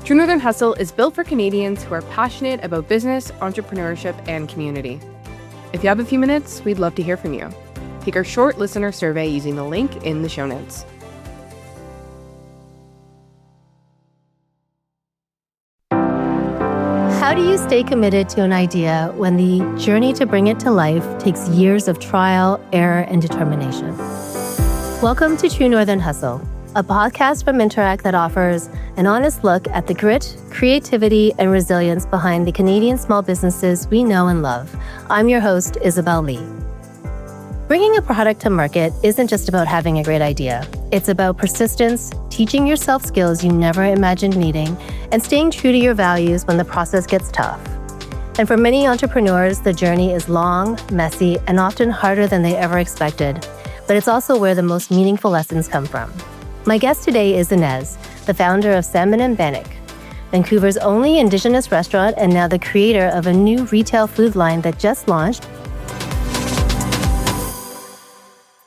True Northern Hustle is built for Canadians who are passionate about business, entrepreneurship, and community. If you have a few minutes, we'd love to hear from you. Take our short listener survey using the link in the show notes. How do you stay committed to an idea when the journey to bring it to life takes years of trial, error, and determination? Welcome to True Northern Hustle, a podcast from Interact that offers an honest look at the grit, creativity, and resilience behind the Canadian small businesses we know and love. I'm your host, Isabel Lee. Bringing a product to market isn't just about having a great idea. It's about persistence, teaching yourself skills you never imagined needing, and staying true to your values when the process gets tough. And for many entrepreneurs, the journey is long, messy, and often harder than they ever expected. But it's also where the most meaningful lessons come from. My guest today is Inez, the founder of Salmon and Bannock, Vancouver's only Indigenous restaurant and now the creator of a new retail food line that just launched.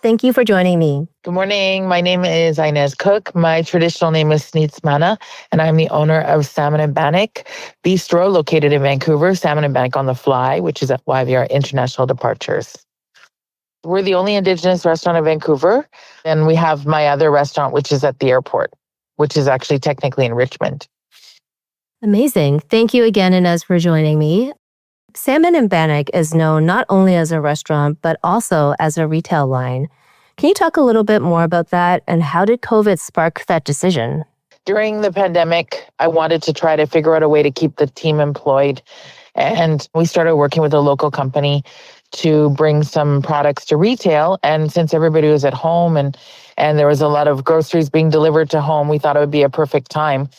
Thank you for joining me. Good morning. My name is Inez Cook. My traditional name is Mana, and I'm the owner of Salmon and Bannock Bistro, located in Vancouver, Salmon and Bannock On the Fly, which is at YVR International Departures. We're the only Indigenous restaurant in Vancouver, and we have my other restaurant, which is at the airport, which is actually technically in Richmond. Amazing. Thank you again, Inez, for joining me. Salmon and Bannock is known not only as a restaurant, but also as a retail line. Can you talk a little bit more about that, and how did COVID spark that decision? During the pandemic, I wanted to try to figure out a way to keep the team employed. And we started working with a local company to bring some products to retail. And since everybody was at home and there was a lot of groceries being delivered to home, we thought it would be a perfect time.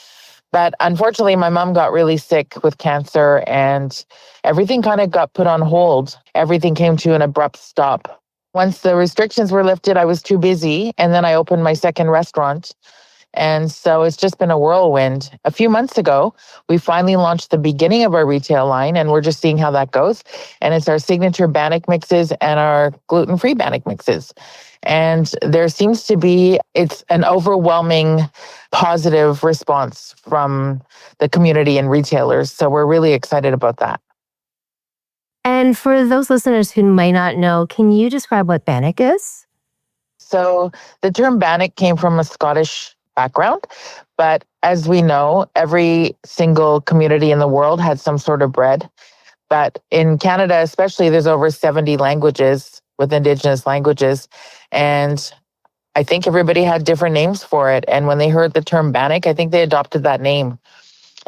But unfortunately, my mom got really sick with cancer and everything kind of got put on hold. Everything came to an abrupt stop. Once the restrictions were lifted, I was too busy. And then I opened my second restaurant. And so it's just been a whirlwind. A few months ago, we finally launched the beginning of our retail line, and we're just seeing how that goes. And it's our signature Bannock mixes and our gluten-free Bannock mixes. And there seems to be, it's an overwhelming positive response from the community and retailers. So we're really excited about that. And for those listeners who might not know, can you describe what Bannock is? So the term Bannock came from a Scottish background, but as we know, every single community in the world had some sort of bread. But in Canada, especially, there's over 70 languages with Indigenous languages. And I think everybody had different names for it. And when they heard the term Bannock, I think they adopted that name.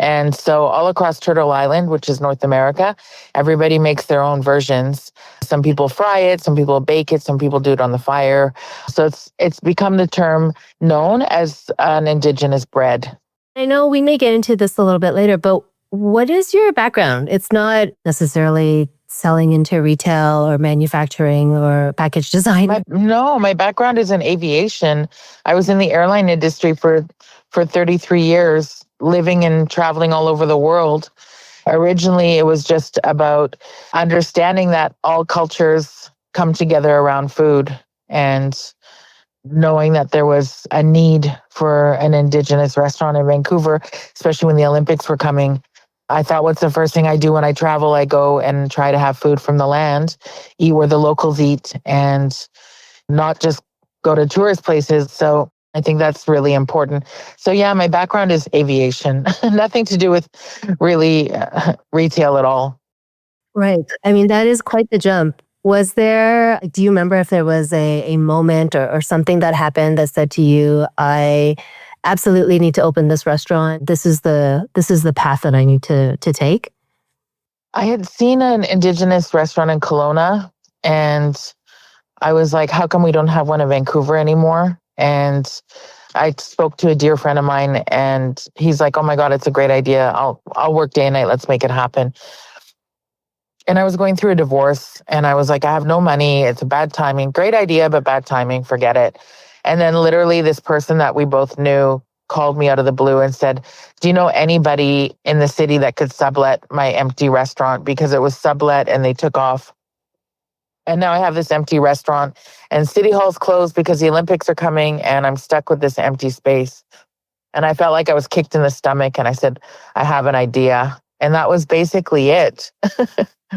And so all across Turtle Island, which is North America, everybody makes their own versions. Some people fry it, some people bake it, some people do it on the fire. So it's become the term known as an Indigenous bread. I know we may get into this a little bit later, but what is your background? It's not necessarily selling into retail or manufacturing or package design. My background is in aviation. I was in the airline industry for 33 years, living and traveling all over the world. Originally, it was just about understanding that all cultures come together around food and knowing that there was a need for an Indigenous restaurant in Vancouver, especially when the Olympics were coming. I thought, what's the first thing I do when I travel? I go and try to have food from the land, eat where the locals eat, and not just go to tourist places. So I think that's really important. So yeah, my background is aviation, nothing to do with really retail at all. Right. I mean, that is quite the jump. Do you remember if there was a moment or something that happened that said to you, I absolutely need to open this restaurant. This is the path that I need to take? I had seen an Indigenous restaurant in Kelowna, and I was like, how come we don't have one in Vancouver anymore? And I spoke to a dear friend of mine, and he's like, oh my God, it's a great idea. I'll work day and night. Let's make it happen. And I was going through a divorce, and I was like, I have no money. It's a bad timing. Great idea, but bad timing. Forget it. And then literally this person that we both knew called me out of the blue and said, do you know anybody in the city that could sublet my empty restaurant? Because it was sublet and they took off. And now I have this empty restaurant, and City Hall's closed because the Olympics are coming, and I'm stuck with this empty space. And I felt like I was kicked in the stomach. And I said, I have an idea. And that was basically it.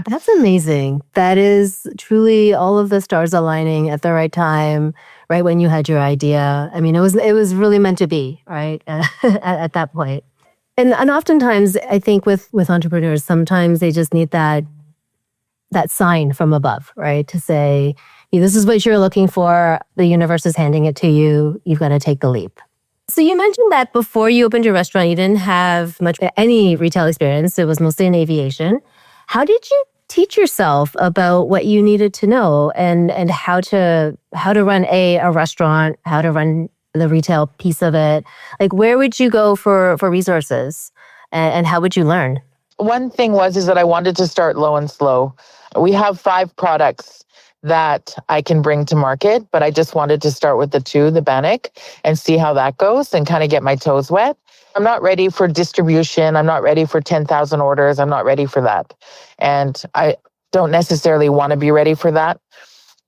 That's amazing. That is truly all of the stars aligning at the right time, right when you had your idea. I mean, it was really meant to be, right? At that point. And oftentimes I think with entrepreneurs, sometimes they just need that sign from above, right? To say, this is what you're looking for. The universe is handing it to you. You've got to take the leap. So you mentioned that before you opened your restaurant, you didn't have any retail experience. It was mostly in aviation. How did you teach yourself about what you needed to know and how to run a restaurant, how to run the retail piece of it? Like, where would you go for resources, and how would you learn? One thing is that I wanted to start low and slow. We have 5 products that I can bring to market, but I just wanted to start with the 2, the Bannock, and see how that goes and kind of get my toes wet. I'm not ready for distribution. I'm not ready for 10,000 orders. I'm not ready for that. And I don't necessarily want to be ready for that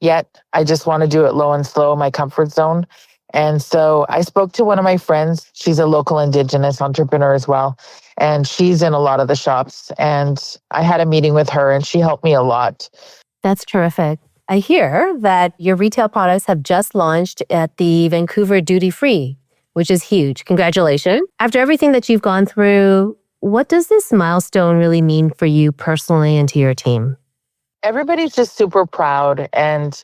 yet. I just want to do it low and slow, my comfort zone. And so I spoke to one of my friends. She's a local Indigenous entrepreneur as well. And she's in a lot of the shops. And I had a meeting with her and she helped me a lot. That's terrific. I hear that your retail products have just launched at the Vancouver duty free, which is huge. Congratulations. After everything that you've gone through, what does this milestone really mean for you personally and to your team? Everybody's just super proud and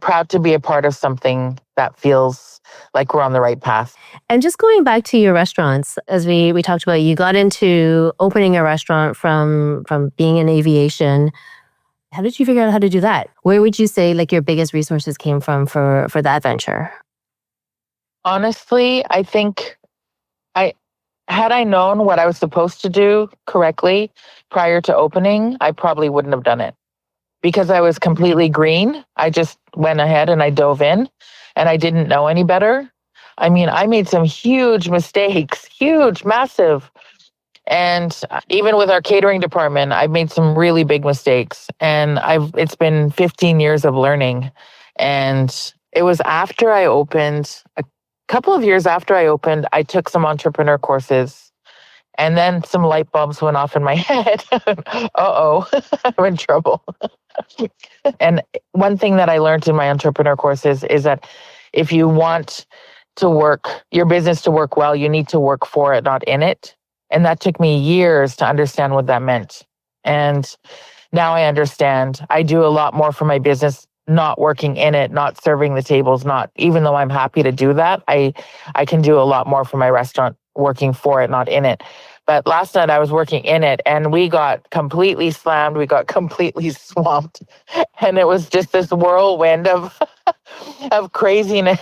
proud to be a part of something that feels like we're on the right path. And just going back to your restaurants, as we talked about, you got into opening a restaurant from being in aviation. How did you figure out how to do that? Where would you say like your biggest resources came from for that venture? Honestly, I think had I known what I was supposed to do correctly prior to opening, I probably wouldn't have done it. Because I was completely green, I just went ahead and I dove in and I didn't know any better. I mean, I made some huge mistakes, huge, massive. And even with our catering department, I've made some really big mistakes. And it's been 15 years of learning. And it was after I opened, a couple of years after I opened, I took some entrepreneur courses. And then some light bulbs went off in my head. Uh-oh, I'm in trouble. And one thing that I learned in my entrepreneur courses is that if you want your business to work well, you need to work for it, not in it. And that took me years to understand what that meant. And now I understand. I do a lot more for my business, not working in it, not serving the tables, even though I'm happy to do that, I can do a lot more for my restaurant working for it, not in it. But last night I was working in it and we got completely slammed. We got completely swamped. And it was just this whirlwind of craziness.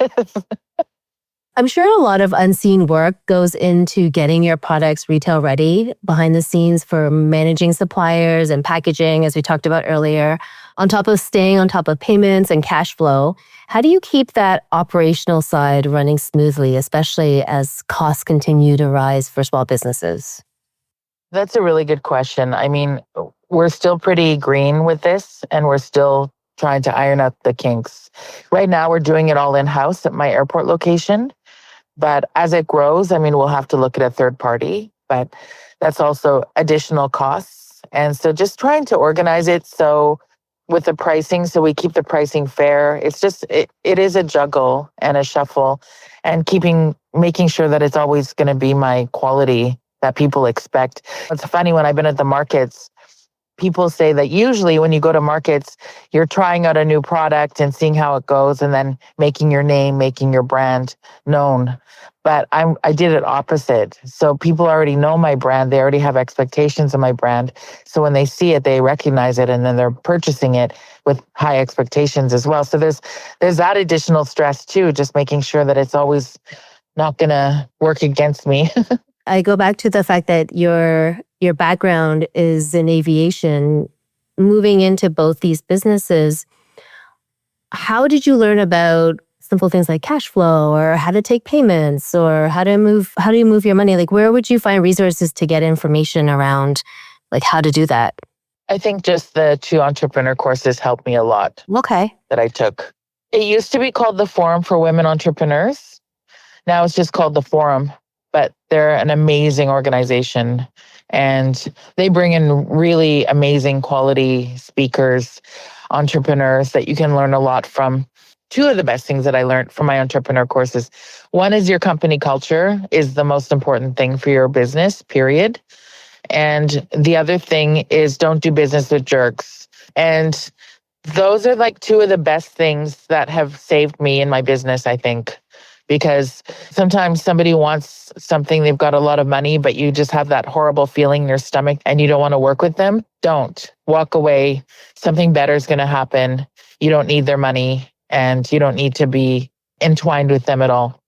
I'm sure a lot of unseen work goes into getting your products retail ready behind the scenes for managing suppliers and packaging, as we talked about earlier, on top of staying on top of payments and cash flow. How do you keep that operational side running smoothly, especially as costs continue to rise for small businesses? That's a really good question. I mean, we're still pretty green with this and we're still trying to iron out the kinks. Right now, we're doing it all in-house at my airport location. But as it grows, I mean, we'll have to look at a third party, but that's also additional costs. And so just trying to organize it so with the pricing, so we keep the pricing fair. It's just, it is a juggle and a shuffle and making sure that it's always going to be my quality that people expect. It's funny, when I've been at the markets, people say that usually when you go to markets, you're trying out a new product and seeing how it goes and then making your name, making your brand known. But I did it opposite. So people already know my brand. They already have expectations of my brand. So when they see it, they recognize it and then they're purchasing it with high expectations as well. So there's that additional stress too, just making sure that it's always not going to work against me. I go back to the fact that your background is in aviation. Moving into both these businesses, how did you learn about simple things like cash flow or how to take payments or how do you move your money? Like, where would you find resources to get information around like how to do that? I think just the 2 entrepreneur courses helped me a lot. Okay. That I took. It used to be called the Forum for Women Entrepreneurs. Now it's just called the Forum, but they're an amazing organization. And they bring in really amazing quality speakers, entrepreneurs that you can learn a lot from. Two of the best things that I learned from my entrepreneur courses. One is your company culture is the most important thing for your business, period. And the other thing is don't do business with jerks. And those are like two of the best things that have saved me in my business, I think. Because sometimes somebody wants something, they've got a lot of money, but you just have that horrible feeling in your stomach and you don't want to work with them. Don't. Walk away. Something better is going to happen. You don't need their money and you don't need to be entwined with them at all.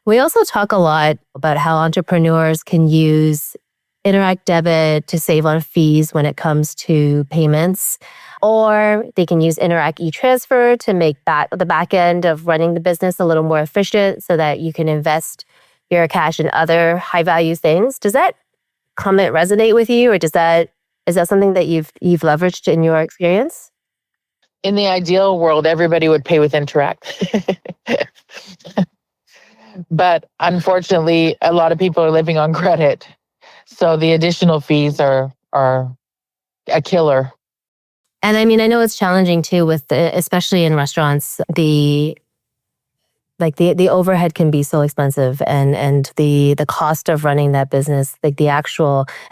We also talk a lot about how entrepreneurs can use Interact Debit to save on fees when it comes to payments, or they can use Interact e-transfer to make the back end of running the business a little more efficient so that you can invest your cash in other high value things. Does that comment resonate with you, or is that something that you've leveraged in your experience? In the ideal world, everybody would pay with Interact. But unfortunately, a lot of people are living on credit. So the additional fees are a killer. And I mean, I know it's challenging too especially in restaurants, the overhead can be so expensive and the cost of running that business, like at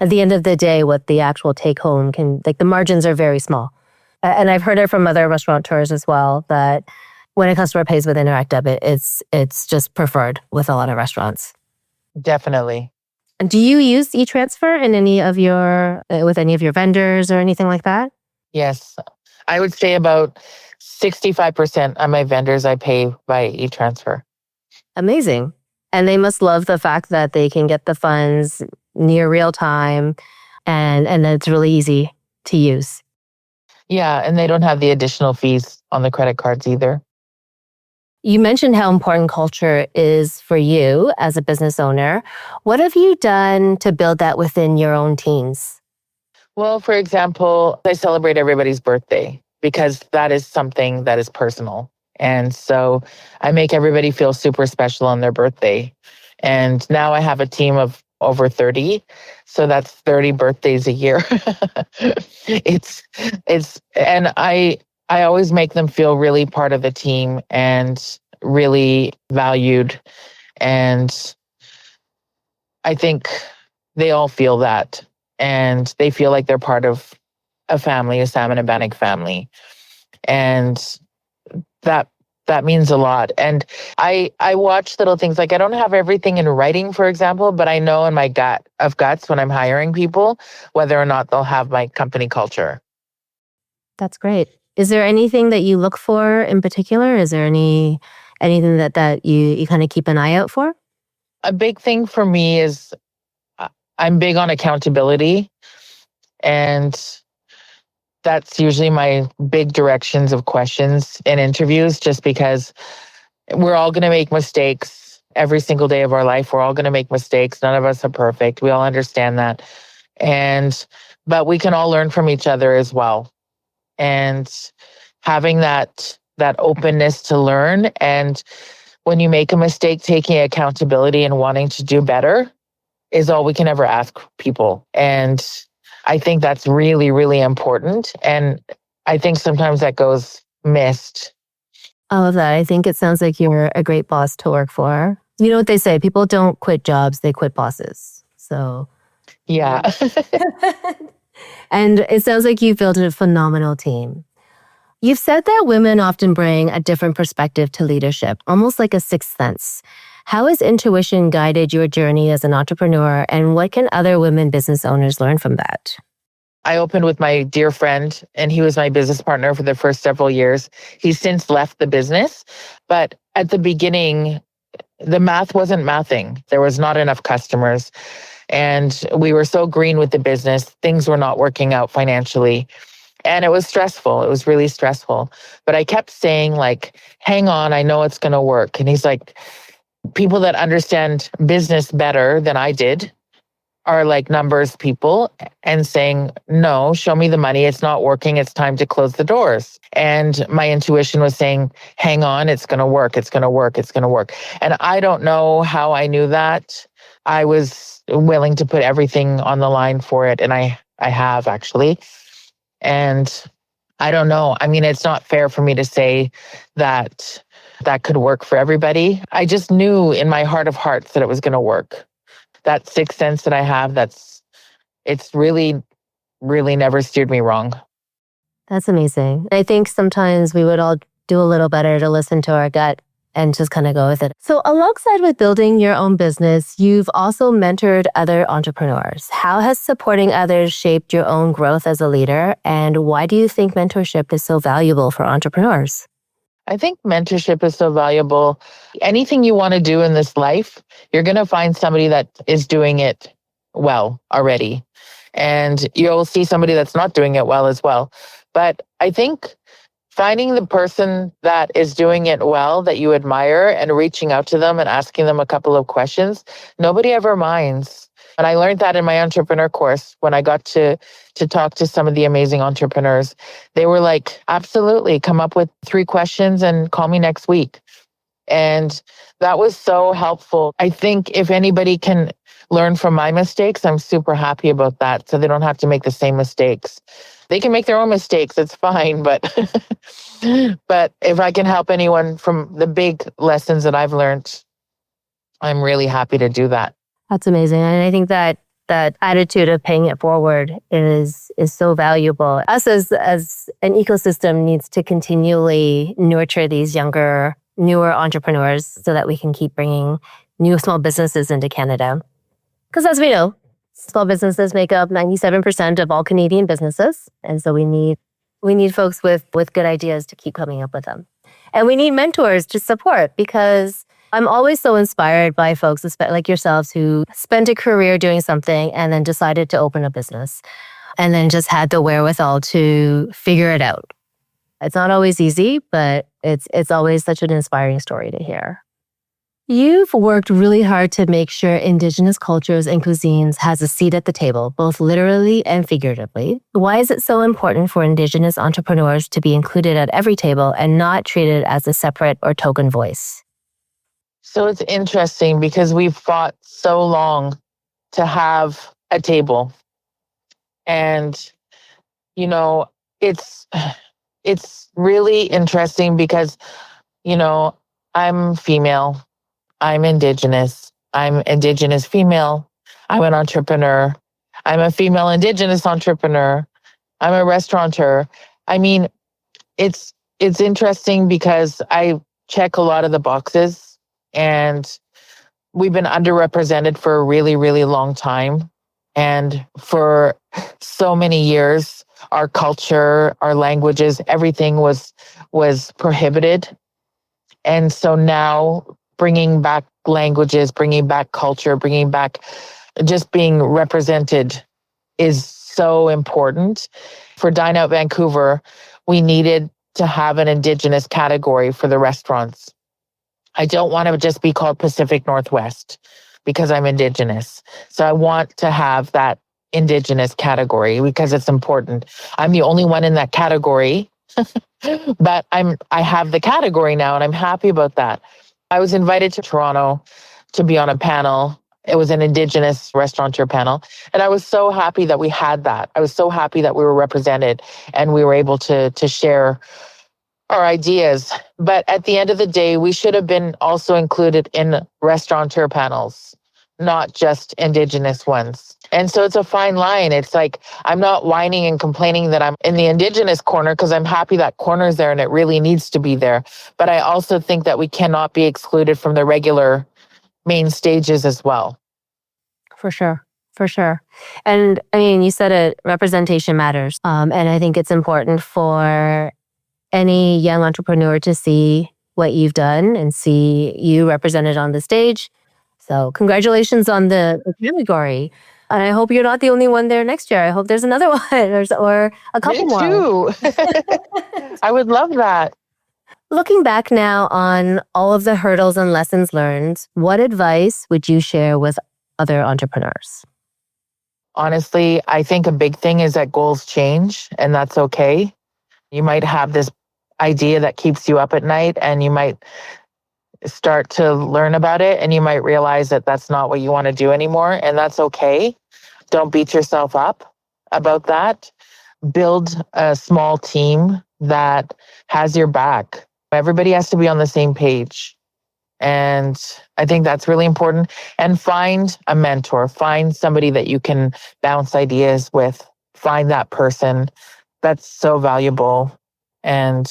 the end of the day, what the actual take home the margins are very small. And I've heard it from other restaurateurs as well that when a customer pays with Interact Debit, it's just preferred with a lot of restaurants. Definitely. And do you use e-transfer in with any of your vendors or anything like that? Yes. I would say about 65% of my vendors I pay by e-transfer. Amazing. And they must love the fact that they can get the funds near real time and it's really easy to use. Yeah, and they don't have the additional fees on the credit cards either. You mentioned how important culture is for you as a business owner. What have you done to build that within your own teams? Well, for example, I celebrate everybody's birthday because that is something that is personal. And so I make everybody feel super special on their birthday. And now I have a team of over 30. So that's 30 birthdays a year. And I always make them feel really part of the team and really valued. And I think they all feel that. And they feel like they're part of a family, a Salmon and Bannock family. And that means a lot. And I watch little things, like I don't have everything in writing, for example, but I know in my gut of guts when I'm hiring people, whether or not they'll have my company culture. That's great. Is there anything that you look for in particular? Is there anything that you kind of keep an eye out for? A big thing for me is I'm big on accountability. And that's usually my big directions of questions in interviews, just because we're all going to make mistakes every single day of our life. We're all going to make mistakes. None of us are perfect. We all understand that. But we can all learn from each other as well. And having that openness to learn, and when you make a mistake, taking accountability and wanting to do better is all we can ever ask people. And I think that's really, really important. And I think sometimes that goes missed. I love that. I think it sounds like you're a great boss to work for. You know what they say, people don't quit jobs, they quit bosses. So yeah. And it sounds like you've built a phenomenal team. You've said that women often bring a different perspective to leadership, almost like a sixth sense. How has intuition guided your journey as an entrepreneur, and what can other women business owners learn from that? I opened with my dear friend, and he was my business partner for the first several years. He's since left the business, but at the beginning, the math wasn't mathing. There was not enough customers, and we were so green with the business. Things were not working out financially. And it was stressful. It was really stressful. But I kept saying, like, hang on, I know it's going to work. And he's like, people that understand business better than I did are like numbers people and saying, no, show me the money. It's not working. It's time to close the doors. And my intuition was saying, hang on, it's going to work. It's going to work. It's going to work. And I don't know how I knew that. I was willing to put everything on the line for it. And I have actually. And I don't know. I mean, it's not fair for me to say that that could work for everybody. I just knew in my heart of hearts that it was going to work. That sixth sense that I have, it's really, really never steered me wrong. That's amazing. I think sometimes we would all do a little better to listen to our gut and just kind of go with it. So alongside with building your own business, you've also mentored other entrepreneurs. How has supporting others shaped your own growth as a leader? And why do you think mentorship is so valuable for entrepreneurs? I think mentorship is so valuable. Anything you want to do in this life, you're going to find somebody that is doing it well already. And you'll see somebody that's not doing it well as well. But I think finding the person that is doing it well, that you admire, and reaching out to them and asking them a couple of questions, nobody ever minds. And I learned that in my entrepreneur course when I got to talk to some of the amazing entrepreneurs. They were like, absolutely, come up with 3 questions and call me next week. And that was so helpful. I think if anybody can learn from my mistakes, I'm super happy about that. So they don't have to make the same mistakes. They can make their own mistakes. It's fine. But but if I can help anyone from the big lessons that I've learned, I'm really happy to do that. That's amazing. And I think that attitude of paying it forward is so valuable. Us as an ecosystem needs to continually nurture these younger, newer entrepreneurs so that we can keep bringing new small businesses into Canada. Because as we know, small businesses make up 97% of all Canadian businesses. And so we need folks with good ideas to keep coming up with them. And we need mentors to support, because I'm always so inspired by folks like yourselves who spent a career doing something and then decided to open a business and then just had the wherewithal to figure it out. It's not always easy, but it's always such an inspiring story to hear. You've worked really hard to make sure Indigenous cultures and cuisines has a seat at the table, both literally and figuratively. Why is it so important for Indigenous entrepreneurs to be included at every table and not treated as a separate or token voice? So it's interesting because we've fought so long to have a table. And, you know, it's really interesting because, you know, I'm female, I'm Indigenous female, I'm an entrepreneur, I'm a female Indigenous entrepreneur, I'm a restaurateur. I mean, it's interesting because I check a lot of the boxes. And we've been underrepresented for a really, really long time. And for so many years, our culture, our languages, everything was prohibited. And so now bringing back languages, bringing back culture, bringing back just being represented is so important. For Dine Out Vancouver, we needed to have an Indigenous category for the restaurants. I don't want to just be called Pacific Northwest because I'm Indigenous. So I want to have that Indigenous category because it's important. I'm the only one in that category, but I have the category now and I'm happy about that. I was invited to Toronto to be on a panel. It was an Indigenous restaurateur panel. And I was so happy that we had that. I was so happy that we were represented and we were able to share our ideas. But at the end of the day, we should have been also included in restaurateur panels, not just Indigenous ones. And so it's a fine line. It's like, I'm not whining and complaining that I'm in the Indigenous corner because I'm happy that corner's there and it really needs to be there. But I also think that we cannot be excluded from the regular main stages as well. For sure. For sure. And I mean, you said it, representation matters. And I think it's important for any young entrepreneur to see what you've done and see you represented on the stage. So congratulations on the category. And I hope you're not the only one there next year. I hope there's another one or a couple more. Me too. I would love that. Looking back now on all of the hurdles and lessons learned, what advice would you share with other entrepreneurs? honestly, I think a big thing is that goals change, and that's okay. You might have this idea that keeps you up at night, and you might start to learn about it, and you might realize that that's not what you want to do anymore, and that's okay. Don't beat yourself up about that. Build a small team that has your back. Everybody has to be on the same page. And I think that's really important. And find a mentor, find somebody that you can bounce ideas with, find that person. That's so valuable. And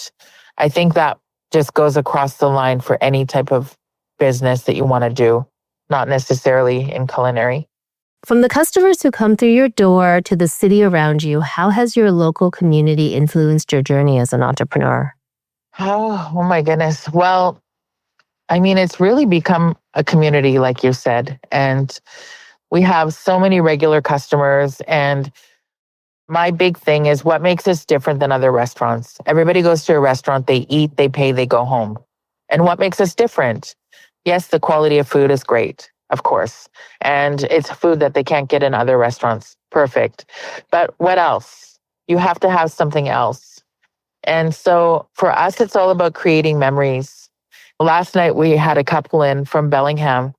I think that just goes across the line for any type of business that you want to do, not necessarily in culinary. From the customers who come through your door to the city around you, how has your local community influenced your journey as an entrepreneur? Oh my goodness. Well, I mean, it's really become a community, like you said, and we have so many regular customers. And my big thing is what makes us different than other restaurants. Everybody goes to a restaurant, they eat, they pay, they go home. And what makes us different? Yes, the quality of food is great, of course. And it's food that they can't get in other restaurants. Perfect. But what else? You have to have something else. And so for us, it's all about creating memories. Last night, we had a couple in from Bellingham.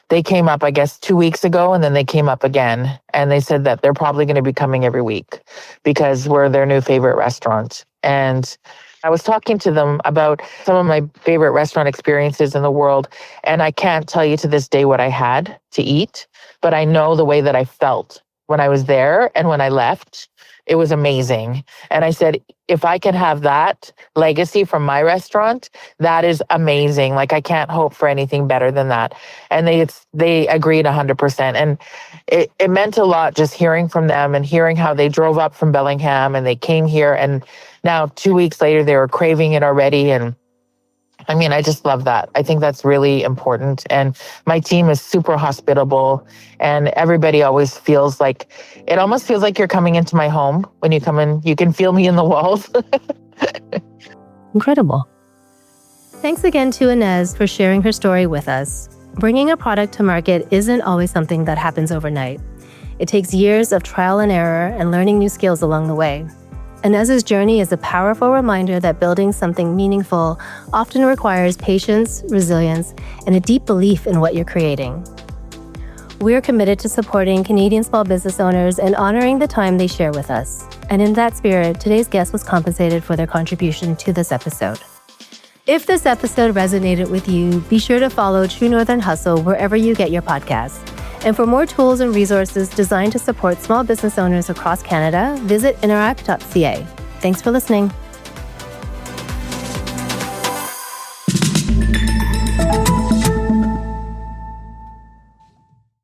They came up, I guess, 2 weeks ago, and then they came up again. And they said that they're probably going to be coming every week because we're their new favorite restaurant. And I was talking to them about some of my favorite restaurant experiences in the world. And I can't tell you to this day what I had to eat, but I know the way that I felt when I was there and when I left. It was amazing. And I said, if I can have that legacy from my restaurant, that is amazing. Like, I can't hope for anything better than that. And they agreed 100%. And it meant a lot just hearing from them and hearing how they drove up from Bellingham and they came here. And now 2 weeks later, they were craving it already. And I mean, I just love that. I think that's really important. And my team is super hospitable, and everybody always feels like, it almost feels like you're coming into my home when you come in. You can feel me in the walls. Incredible. Thanks again to Inez for sharing her story with us. Bringing a product to market isn't always something that happens overnight. It takes years of trial and error and learning new skills along the way. Inez's journey is a powerful reminder that building something meaningful often requires patience, resilience, and a deep belief in what you're creating. We're committed to supporting Canadian small business owners and honoring the time they share with us. And in that spirit, today's guest was compensated for their contribution to this episode. If this episode resonated with you, be sure to follow True Northern Hustle wherever you get your podcasts. And for more tools and resources designed to support small business owners across Canada, visit interact.ca. Thanks for listening.